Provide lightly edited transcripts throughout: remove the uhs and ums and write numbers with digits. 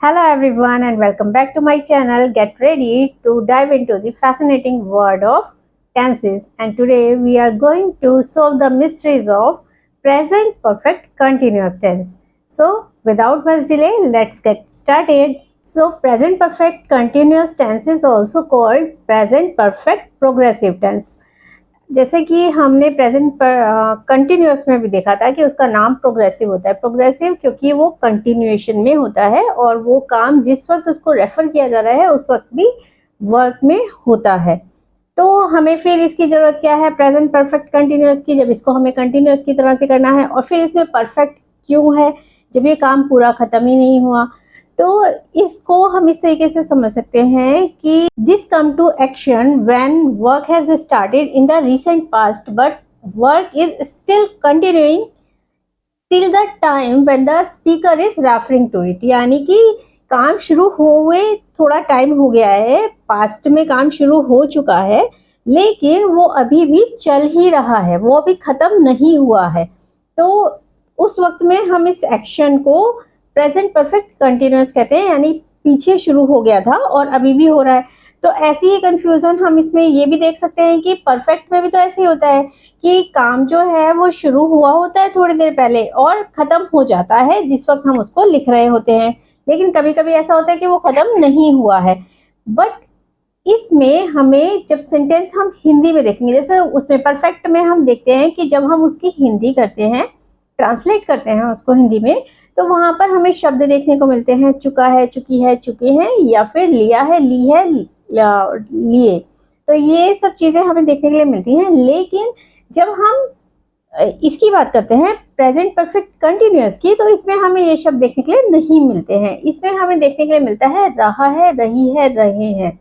Hello everyone and welcome back to my channel. Get ready to dive into the fascinating world of tenses, and today we are going to solve the mysteries of present perfect continuous tense. So without much delay, let's get started. So present perfect continuous tense is also called present perfect progressive tense. जैसे कि हमने present continuous में भी देखा था कि उसका नाम प्रोग्रेसिव होता है। प्रोग्रेसिव क्योंकि वो कंटिन्यूएशन में होता है और वो काम जिस वक्त उसको रेफर किया जा रहा है उस वक्त भी वर्क में होता है। तो हमें फिर इसकी ज़रूरत क्या है प्रेजेंट परफेक्ट कंटिन्यूअस की, जब इसको हमें कंटिन्यूअस की तरह से करना है। और फिर इसमें परफेक्ट क्यों है, जब ये काम पूरा ख़त्म ही नहीं हुआ। तो इसको हम इस तरीके से समझ सकते हैं कि this come to action when work has started in the recent past but work is still continuing till the time when the speaker is referring to it. यानी कि काम शुरू हुए थोड़ा टाइम हो गया है, पास्ट में काम शुरू हो चुका है, लेकिन वो अभी भी चल ही रहा है, वो अभी ख़त्म नहीं हुआ है। तो उस वक्त में हम इस एक्शन को प्रेजेंट परफेक्ट कंटिन्यूअस कहते हैं, यानी पीछे शुरू हो गया था और अभी भी हो रहा है। तो ऐसी ही कंफ्यूजन हम इसमें ये भी देख सकते हैं कि परफेक्ट में भी तो ऐसे ही होता है कि काम जो है वो शुरू हुआ होता है थोड़ी देर पहले और ख़त्म हो जाता है जिस वक्त हम उसको लिख रहे होते हैं, लेकिन कभी कभी ऐसा होता है कि वो ख़त्म नहीं हुआ है। बट इसमें हमें जब सेंटेंस हम हिंदी में देखेंगे, जैसे उसमें परफेक्ट में हम देखते हैं कि जब हम उसकी हिंदी करते हैं, ट्रांसलेट करते हैं उसको हिंदी में, तो वहाँ पर हमें शब्द देखने को मिलते हैं चुका है, चुकी है, चुके हैं, या फिर लिया है, ली है, लिए। तो ये सब चीज़ें हमें देखने के लिए मिलती हैं। लेकिन जब हम इसकी बात करते हैं प्रेजेंट परफेक्ट कंटिन्यूअस की, तो इसमें हमें ये शब्द देखने के लिए नहीं मिलते हैं। इसमें हमें देखने के लिए मिलता है रहा है, रही है, रहे हैं,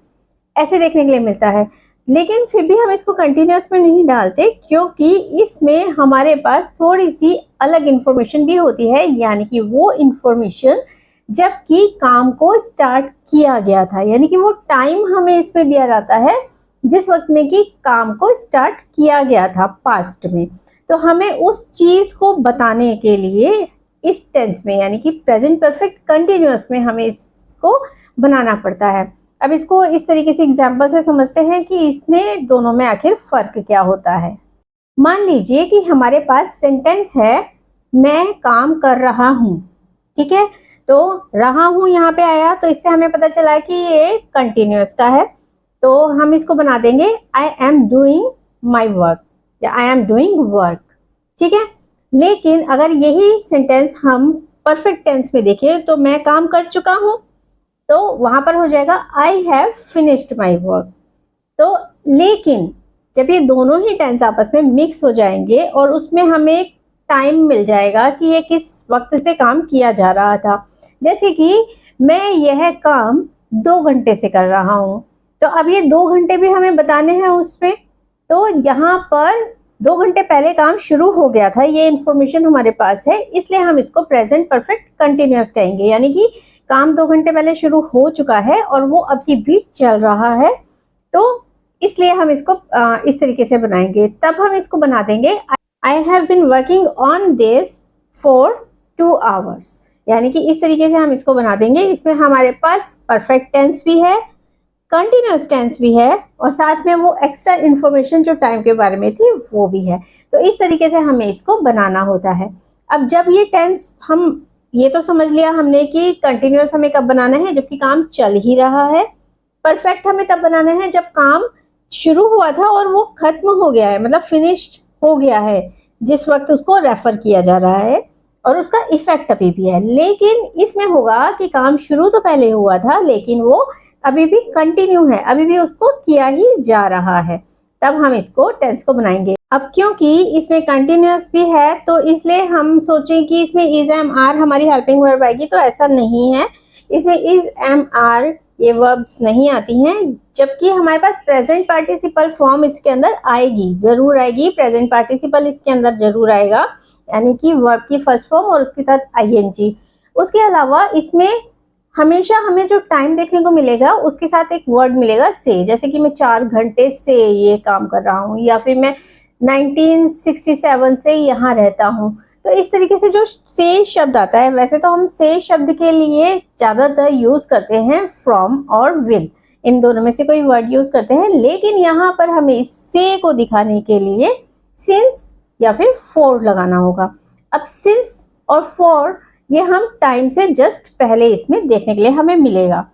ऐसे देखने के लिए मिलता है। लेकिन फिर भी हम इसको कंटिन्यूअस में नहीं डालते क्योंकि इसमें हमारे पास थोड़ी सी अलग इन्फॉर्मेशन भी होती है, यानी कि वो इन्फॉर्मेशन जबकि काम को स्टार्ट किया गया था, यानी कि वो टाइम हमें इसमें दिया जाता है जिस वक्त में कि काम को स्टार्ट किया गया था पास्ट में। तो हमें उस चीज़ को बताने के लिए इस टेंस में, यानी कि प्रेजेंट परफेक्ट कंटिन्यूअस में, हमें इसको बनाना पड़ता है। अब इसको इस तरीके से एग्जाम्पल से समझते हैं कि इसमें दोनों में आखिर फ़र्क क्या होता है। मान लीजिए कि हमारे पास सेंटेंस है मैं काम कर रहा हूँ, ठीक है। तो रहा हूँ यहाँ पे आया, तो इससे हमें पता चला कि ये कंटिन्यूअस का है। तो हम इसको बना देंगे I am doing my work या आई एम डूइंग वर्क, ठीक है। लेकिन अगर यही सेंटेंस हम परफेक्ट टेंस में देखें तो मैं काम कर चुका हूँ, तो वहाँ पर हो जाएगा I have finished my work. तो लेकिन जब ये दोनों ही टेंस आपस में मिक्स हो जाएंगे और उसमें हमें टाइम मिल जाएगा कि ये किस वक्त से काम किया जा रहा था, जैसे कि मैं यह काम 2 घंटे से कर रहा हूँ, तो अब ये 2 घंटे भी हमें बताने हैं उसमें। तो यहाँ पर 2 घंटे पहले काम शुरू हो गया था, ये इन्फॉर्मेशन हमारे पास है, इसलिए हम इसको प्रेजेंट परफेक्ट कंटिन्यूअस कहेंगे, यानी कि काम 2 घंटे पहले शुरू हो चुका है और वो अभी भी चल रहा है। तो इसलिए हम इसको इस तरीके से बनाएंगे। तब हम इसको बना देंगे I have been working on this for 2 hours, यानी कि इस तरीके से हम इसको बना देंगे। इसमें हमारे पास परफेक्ट टेंस भी है, कंटिन्यूअस टेंस भी है और साथ में वो एक्स्ट्रा इन्फॉर्मेशन जो टाइम के बारे में थी वो भी है। तो इस तरीके से हमें इसको बनाना होता है। अब जब ये टेंस, हम ये तो समझ लिया हमने कि कंटिन्यूअस हमें कब बनाना है, जबकि काम चल ही रहा है। परफेक्ट हमें तब बनाना है जब काम शुरू हुआ था और वो खत्म हो गया है, मतलब फिनिश्ड हो गया है जिस वक्त उसको रेफर किया जा रहा है और उसका इफेक्ट अभी भी है। लेकिन इसमें होगा कि काम शुरू तो पहले हुआ था लेकिन वो अभी भी कंटिन्यू है, अभी भी उसको किया ही जा रहा है, तब हम इसको टेंस को बनाएंगे। अब क्योंकि इसमें कंटिन्यूअस भी है तो इसलिए हम सोचें कि इसमें इज एम आर हमारी हेल्पिंग वर्ब आएगी, तो ऐसा नहीं है। इसमें इज एम आर ये वर्ब्स नहीं आती हैं, जबकि हमारे पास प्रेजेंट पार्टिसिपल फॉर्म इसके अंदर आएगी, जरूर आएगी। प्रेजेंट पार्टिसिपल इसके अंदर जरूर आएगा, यानी कि वर्ब की फर्स्ट फॉर्म और उसके साथ आईएनजी। उसके अलावा इसमें हमेशा हमें जो टाइम देखने को मिलेगा उसके साथ एक वर्ड मिलेगा से, जैसे कि मैं 4 घंटे से ये काम कर रहा हूँ, या फिर मैं 1967 से यहाँ रहता हूँ। तो तो इस तरीके से जो से शब्द आता है, वैसे तो हम से शब्द के लिए ज्यादातर यूज करते हैं फ्रॉम और विद, इन दोनों में से कोई वर्ड यूज करते हैं, लेकिन यहाँ पर हमें इस से को दिखाने के लिए सिंस या फिर फॉर लगाना होगा। अब सिंस और फॉर ये हम टाइम से जस्ट पहले इसमें देखने के लिए हमें मिलेगा,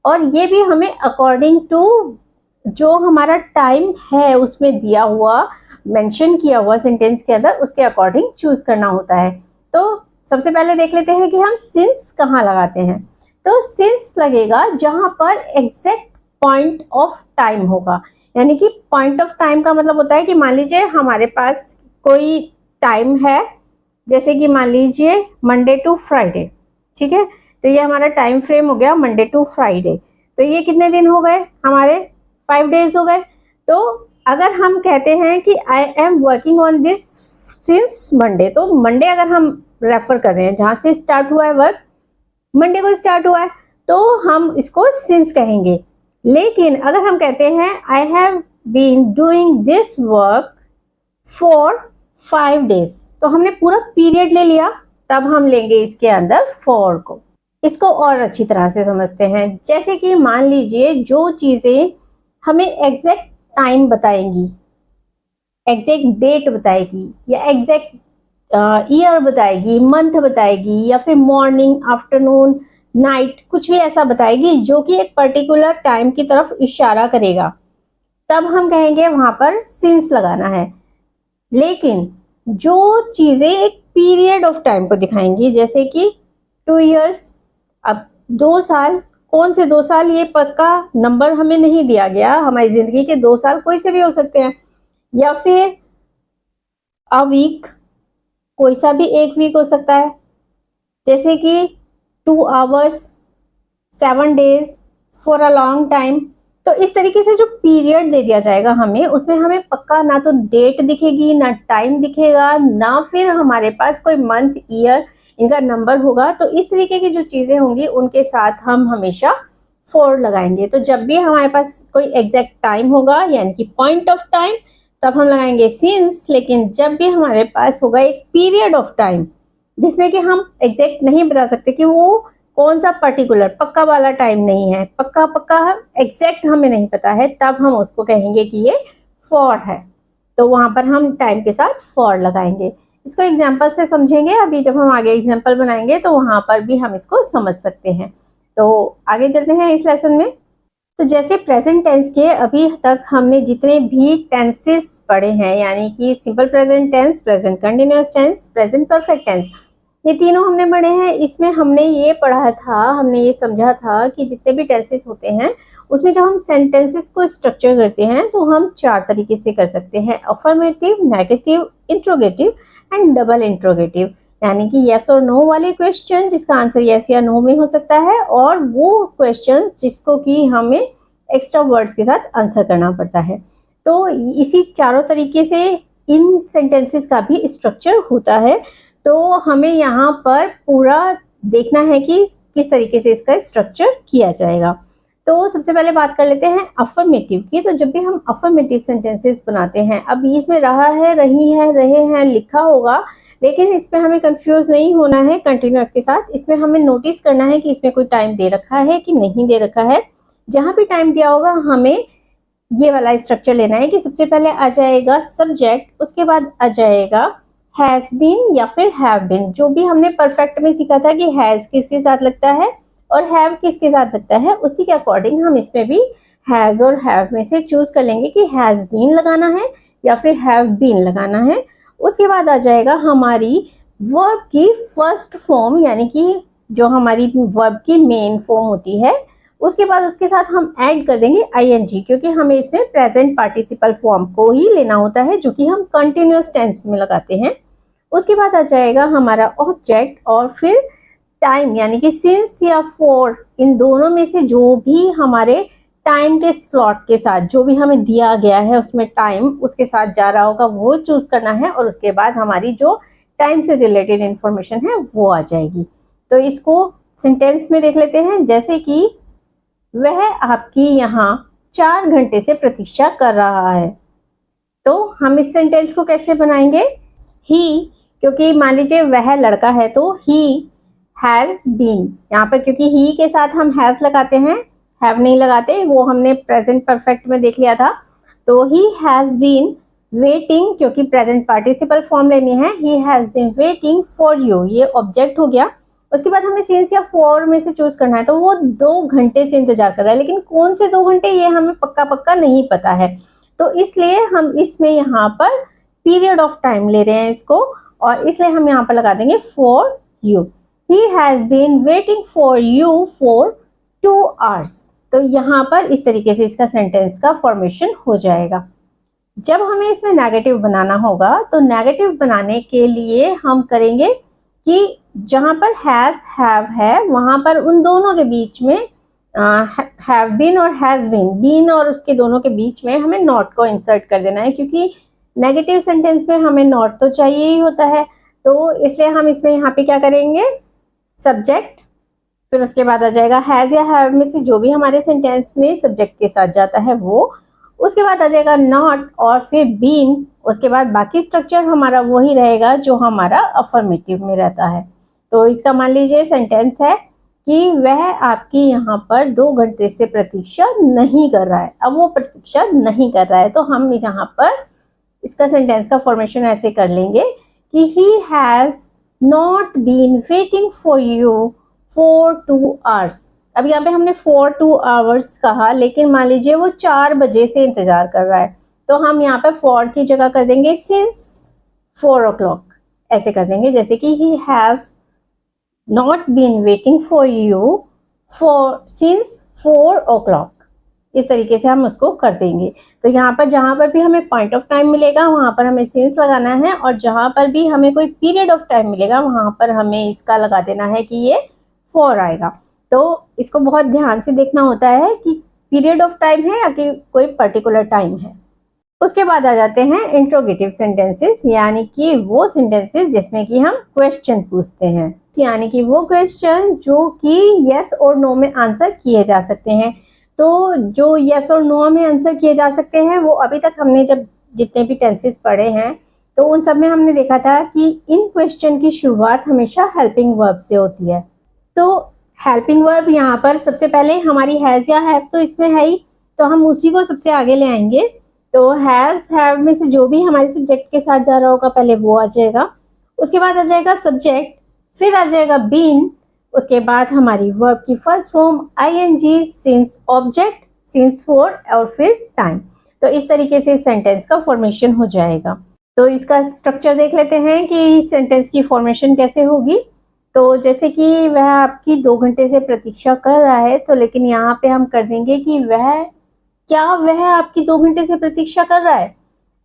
और ये भी हमें अकॉर्डिंग टू जो हमारा टाइम है उसमें दिया हुआ, मेंशन किया हुआ सेंटेंस के अंदर, उसके अकॉर्डिंग चूज करना होता है। तो सबसे पहले देख लेते हैं कि हम सिंस कहाँ लगाते हैं। तो सिंस लगेगा जहां पर एग्जैक्ट पॉइंट ऑफ टाइम होगा, यानी कि पॉइंट ऑफ टाइम का मतलब होता है कि मान लीजिए हमारे पास कोई टाइम है, जैसे कि मान लीजिए मंडे टू फ्राइडे, ठीक है, तो ये हमारा टाइम फ्रेम हो गया मंडे टू फ्राइडे। तो ये कितने दिन हो गए हमारे, 5 डेज हो गए। तो अगर हम कहते हैं कि I am working on this since Monday, तो मंडे अगर हम रेफर कर रहे हैं, जहां से स्टार्ट हुआ है वर्क, मंडे को स्टार्ट हुआ है, तो हम इसको सिंस कहेंगे। लेकिन अगर हम कहते हैं I have been doing this work for 5 days, तो हमने पूरा पीरियड ले लिया, तब हम लेंगे इसके अंदर फॉर को। इसको और अच्छी तरह से समझते हैं, जैसे कि मान लीजिए जो चीजें हमें एग्जैक्ट टाइम बताएंगी, एग्जैक्ट डेट बताएगी, या एग्जैक्ट ईयर बताएगी, मंथ बताएगी, या फिर मॉर्निंग, आफ्टरनून, नाइट, कुछ भी ऐसा बताएगी जो कि एक पर्टिकुलर टाइम की तरफ इशारा करेगा, तब हम कहेंगे वहां पर सिंस लगाना है। लेकिन जो चीजें एक पीरियड ऑफ टाइम को दिखाएंगी, जैसे कि 2 इयर्स, अब 2 साल, कौन से 2 साल, ये पक्का नंबर हमें नहीं दिया गया, हमारी जिंदगी के 2 साल कोई से भी हो सकते हैं, या फिर अ वीक, कोई सा भी एक वीक हो सकता है, जैसे कि 2 hours, 7 days, for a long time. तो इस तरीके से जो पीरियड दे दिया जाएगा हमें, उसमें हमें पक्का ना तो डेट दिखेगी, ना टाइम दिखेगा, ना फिर हमारे पास कोई मंथ, ईयर, इनका नंबर होगा। तो इस तरीके की जो चीजें होंगी उनके साथ हम हमेशा फॉर लगाएंगे। तो जब भी हमारे पास कोई एग्जैक्ट टाइम होगा, यानी कि पॉइंट ऑफ टाइम, तब हम लगाएंगे सिंस। लेकिन जब भी हमारे पास होगा एक पीरियड ऑफ टाइम, जिसमें कि हम एग्जैक्ट नहीं बता सकते कि वो कौन सा पर्टिकुलर पक्का वाला टाइम नहीं है, पक्का एग्जैक्ट हमें नहीं पता है, तब हम उसको कहेंगे कि ये फॉर है। तो वहां पर हम टाइम के साथ फॉर लगाएंगे। इसको एग्जाम्पल से समझेंगे, अभी जब हम आगे एग्जाम्पल बनाएंगे तो वहां पर भी हम इसको समझ सकते हैं। तो आगे चलते हैं इस लेसन में। तो जैसे प्रेजेंट टेंस के अभी तक हमने जितने भी टेंसेस पढ़े हैं, यानी कि simple present tense, present continuous tense, present perfect tense, ये तीनों हमने पढ़े हैं। इसमें हमने ये पढ़ा था, हमने ये समझा था कि जितने भी टेंसेस होते हैं उसमें जब हम सेंटेंसेस को स्ट्रक्चर करते हैं तो हम 4 तरीके से कर सकते हैं, affirmative, negative, interrogative and double interrogative. यानी कि यस और नो वाले क्वेश्चन जिसका आंसर यस या नो में हो सकता है, और वो क्वेश्चन जिसको कि हमें एक्स्ट्रा वर्ड्स के साथ आंसर करना पड़ता है। तो इसी चारों तरीके से इन सेंटेंसेस का भी स्ट्रक्चर होता है। तो हमें यहाँ पर पूरा देखना है कि किस तरीके से इसका स्ट्रक्चर किया जाएगा। तो सबसे पहले बात कर लेते हैं अफर्मेटिव की। तो जब भी हम अफर्मेटिव सेंटेंसेस बनाते हैं, अब इसमें रहा है, रही है, रहे हैं लिखा होगा, लेकिन इसमें हमें कंफ्यूज नहीं होना है कंटिन्यूअस के साथ। इसमें हमें नोटिस करना है कि इसमें कोई टाइम दे रखा है कि नहीं दे रखा है। जहां भी टाइम दिया होगा हमें ये वाला स्ट्रक्चर लेना है कि सबसे पहले आ जाएगा सब्जेक्ट, उसके बाद आ जाएगा हैज बीन या फिर हैव बीन। जो भी हमने परफेक्ट में सीखा था कि हैज किसके साथ लगता है और हैव किसके साथ लगता है, उसी के अकॉर्डिंग हम इसमें भी हैज और हैव में से चूज कर लेंगे कि हैज बीन लगाना है या फिर हैव बीन लगाना है। उसके बाद आ जाएगा हमारी वर्ब की फर्स्ट फॉर्म, यानी कि जो हमारी वर्ब की मेन फॉर्म होती है, उसके बाद उसके साथ हम ऐड कर देंगे आईएनजी, क्योंकि हमें इसमें प्रेजेंट पार्टिसिपल फॉर्म को ही लेना होता है जो कि हम कंटिन्यूअस टेंस में लगाते हैं। उसके बाद आ जाएगा हमारा ऑब्जेक्ट, और फिर टाइम, यानी कि सिंस या फॉर, इन दोनों में से जो भी हमारे टाइम के स्लॉट के साथ जो भी हमें दिया गया है उसमें टाइम उसके साथ जा रहा होगा वो चूज करना है, और उसके बाद हमारी जो टाइम से रिलेटेड इंफॉर्मेशन है वो आ जाएगी। तो इसको सेंटेंस में देख लेते हैं, जैसे कि वह आपकी यहाँ 4 घंटे से प्रतीक्षा कर रहा है। तो हम इस सेंटेंस को कैसे बनाएंगे, ही क्योंकि मान लीजिए वह लड़का है तो ही हैज बीन, यहाँ पर क्योंकि ही के साथ हम हैज लगाते हैं, हैव नहीं लगाते, वो हमने प्रेजेंट परफेक्ट में देख लिया था। तो ही हैज बीन वेटिंग, क्योंकि प्रेजेंट पार्टिसिपल फॉर्म लेनी है, he has been waiting for you, ये ऑब्जेक्ट हो गया। उसके बाद हमें सिंस या फॉर में से चूज करना है, तो वो 2 घंटे से इंतजार कर रहा है, लेकिन कौन से 2 घंटे ये हमें पक्का नहीं पता है, तो इसलिए हम इसमें यहाँ पर पीरियड ऑफ टाइम ले रहे हैं इसको, और इसलिए हम यहाँ पर लगा देंगे for you. He has been waiting for you for 2 hours। तो यहाँ पर इस तरीके से इसका सेंटेंस का फॉर्मेशन हो जाएगा। जब हमें इसमें नेगेटिव बनाना होगा, तो नेगेटिव बनाने के लिए हम करेंगे कि जहां पर हैज हैव है वहां पर उन दोनों के बीच में हैव बीन और हैज बीन और उसके दोनों के बीच में हमें नॉट को इंसर्ट कर देना है, क्योंकि नेगेटिव सेंटेंस में हमें नॉट तो चाहिए ही होता है। तो इसलिए हम इसमें यहाँ पे क्या करेंगे, सब्जेक्ट, फिर उसके बाद आ जाएगा हैज या हैव में से जो भी हमारे सेंटेंस में सब्जेक्ट के साथ जाता है वो, उसके बाद आ जाएगा नॉट और फिर बीन, उसके बाद बाकी स्ट्रक्चर हमारा वही रहेगा जो हमारा अफर्मेटिव में रहता है। तो इसका मान लीजिए सेंटेंस है कि वह आपकी यहाँ पर 2 घंटे से प्रतीक्षा नहीं कर रहा है। अब वो प्रतीक्षा नहीं कर रहा है, तो हम यहाँ पर इसका सेंटेंस का फॉर्मेशन ऐसे कर लेंगे कि he has not been waiting for you for 2 hours। अब यहाँ पे हमने फॉर 2 hours कहा, लेकिन मान लीजिए वो 4 बजे से इंतजार कर रहा है, तो हम यहाँ पे फॉर की जगह कर देंगे सिंस 4 o'clock, ऐसे कर देंगे, जैसे कि he has not been waiting for you for since 4 o'clock। इस तरीके से हम उसको कर देंगे। तो यहाँ पर जहाँ पर भी हमें पॉइंट ऑफ टाइम मिलेगा वहाँ पर हमें सिंस लगाना है, और जहाँ पर भी हमें कोई पीरियड ऑफ टाइम मिलेगा वहाँ पर हमें इसका लगा देना है कि ये फॉर आएगा। तो इसको बहुत ध्यान से देखना होता है कि पीरियड ऑफ टाइम है या कि कोई पर्टिकुलर टाइम है। उसके बाद आ जाते हैं इंट्रोगेटिव सेंटेंसेस, यानी कि वो सेंटेंसेस जिसमें कि हम क्वेश्चन पूछते हैं, यानी कि वो क्वेश्चन जो कि यस और नो में आंसर किए जा सकते हैं। तो जो यस और नो में आंसर किए जा सकते हैं वो अभी तक हमने जब जितने भी टेंसेस पढ़े हैं तो उन सब में हमने देखा था कि इन क्वेश्चन की शुरुआत हमेशा हेल्पिंग वर्ब से होती है। तो हेल्पिंग वर्ब यहाँ पर सबसे पहले हमारी हैज या हैव तो इसमें है ही, तो हम उसी को सबसे आगे ले आएंगे। तो हैज हैव में से जो भी हमारे सब्जेक्ट के साथ जा रहा होगा पहले वो आ जाएगा, उसके बाद आ जाएगा सब्जेक्ट, फिर आ जाएगा बीन, उसके बाद हमारी वर्ब की first form ING, since object, since for और फिर टाइम। तो इस तरीके से सेंटेंस का फॉर्मेशन हो जाएगा। तो इसका स्ट्रक्चर देख लेते हैं कि सेंटेंस की फॉर्मेशन कैसे होगी। तो जैसे कि वह आपकी 2 घंटे से प्रतीक्षा कर रहा है, तो लेकिन यहाँ पे हम कर देंगे कि वह आपकी 2 घंटे से प्रतीक्षा कर रहा है।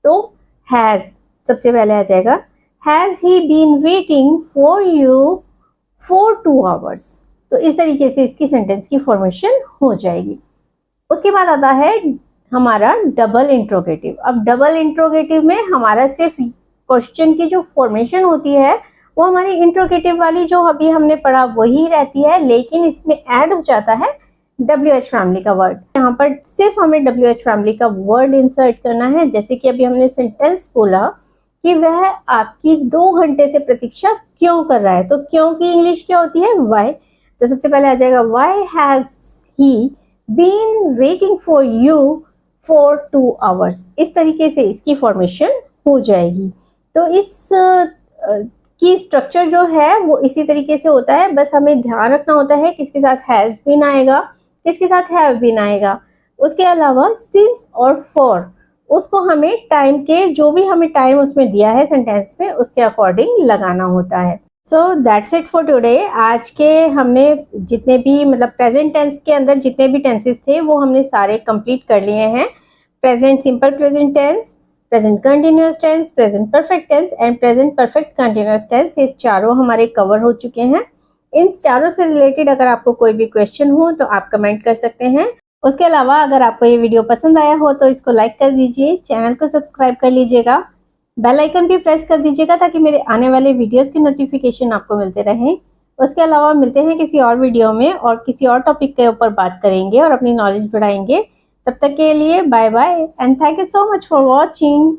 तो हैज सबसे पहले आ जाएगा, has he been waiting for you for 2 hours। तो इस तरीके से इसकी सेंटेंस की फॉर्मेशन हो जाएगी। उसके बाद आता है हमारा डबल इंट्रोगेटिव। अब डबल इंट्रोगेटिव में हमारा सिर्फ क्वेश्चन की जो फॉर्मेशन होती है वो हमारी इंट्रोगेटिव वाली जो अभी हमने पढ़ा वही रहती है, लेकिन इसमें ऐड हो जाता है WH फैमिली का वर्ड। यहाँ पर सिर्फ हमें WH फैमिली का वर्ड इंसर्ट करना है। जैसे कि अभी हमने सेंटेंस बोला कि वह आपकी 2 घंटे से प्रतीक्षा क्यों कर रहा है, तो क्यों की इंग्लिश क्या होती है, वाई। तो सबसे पहले आ जाएगा why has he been waiting for you for 2 hours। इस तरीके से इसकी फॉर्मेशन हो जाएगी। तो इस की स्ट्रक्चर जो है वो इसी तरीके से होता है, बस हमें ध्यान रखना होता है किसके साथ हैज बीन आएगा, किसके साथ हैव बीन आएगा। उसके अलावा सिंस और फॉर उसको हमें टाइम के जो भी हमें टाइम उसमें दिया है सेंटेंस में उसके अकॉर्डिंग लगाना होता है। So that's it for today. आज के हमने जितने भी मतलब प्रेजेंट टेंस के अंदर जितने भी टेंसेस थे वो हमने सारे कंप्लीट कर लिए हैं। Present simple present tense, present continuous tense, present perfect tense and present perfect continuous tense, ये चारों हमारे कवर हो चुके हैं। इन चारों से रिलेटेड अगर आपको कोई भी क्वेश्चन हो तो आप कमेंट कर सकते हैं। उसके अलावा अगर आपको ये वीडियो पसंद आया हो तो इसको लाइक कर दीजिए, चैनल को सब्सक्राइब कर लीजिएगा, बेल आइकन भी प्रेस कर दीजिएगा ताकि मेरे आने वाले वीडियोस की नोटिफिकेशन आपको मिलते रहें। उसके अलावा मिलते हैं किसी और वीडियो में और किसी और टॉपिक के ऊपर बात करेंगे और अपनी नॉलेज बढ़ाएंगे। तब तक के लिए bye bye and thank you so much for watching.